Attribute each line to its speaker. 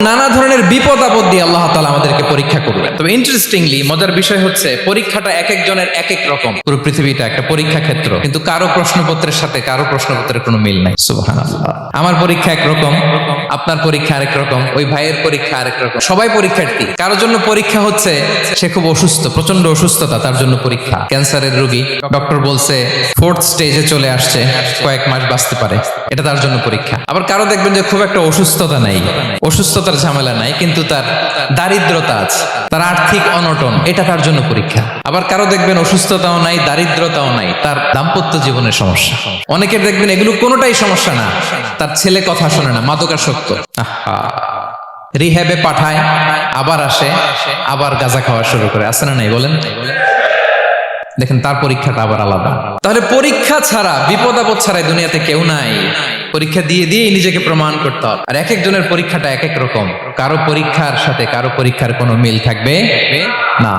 Speaker 1: নানা ধরনের বিপদ আপদ দিয়ে আল্লাহ তাআলা আমাদেরকে পরীক্ষা করবেন। তবে ইন্টারেস্টিংলি মজার বিষয় হচ্ছে পরীক্ষাটা এক একজনের এক এক রকম। পুরো পৃথিবীটা একটা পরীক্ষা ক্ষেত্র, কিন্তু কারো প্রশ্নপত্রের সাথে কারো প্রশ্নপত্রের কোনো মিল নাই। সুবহানাল্লাহ। আমার পরীক্ষা একরকম, আপনার পরীক্ষা আরেক রকম, ওই ভাইয়ের পরীক্ষা আরেক রকম। সবাই পরীক্ষার্থী। কারো জন্য পরীক্ষা হচ্ছে সে খুব অসুস্থ, প্রচন্ড অসুস্থতা, তার জন্য পরীক্ষা। ক্যান্সারের রোগী, ডক্টর বলছে 4th স্টেজে চলে আসছে, কয়েক মাস বাঁচতে পারে, এটা তার জন্য পরীক্ষা। আবার কারো দেখবেন যে খুব একটা অসুস্থতা নাই, অসুস্থতার ঝামেলা নাই, কিন্তু তার দারিদ্রতা আছে, তার আর্থিক অনটন, এটা তার জন্য পরীক্ষা। আবার কারো দেখবেন অসুস্থতাও নাই, দারিদ্রতাও নাই, তার দাম্পত্য জীবনের সমস্যা। অনেকের দেখবেন এগুলো কোনোটাই সমস্যা না, তার ছেলে কথা শোনে না, মাদকাসক্ত, রিহ্যাবে পাঠায়, আবার আসে, আবার গাঁজা খাওয়া শুরু করে, আছে না নাই বলেন? দেখেন তার পরীক্ষাটা আবার আলাদা। তাহলে পরীক্ষা ছাড়া, বিপদ আপদ ছাড়া দুনিয়াতে কেউ নাই। পরীক্ষা দিয়ে দিয়ে নিজেকে প্রমাণ করতে হবে। আর এক একজনের পরীক্ষাটা এক এক রকম। কারো পরীক্ষার সাথে কারো পরীক্ষার কোনো মিল থাকবে না।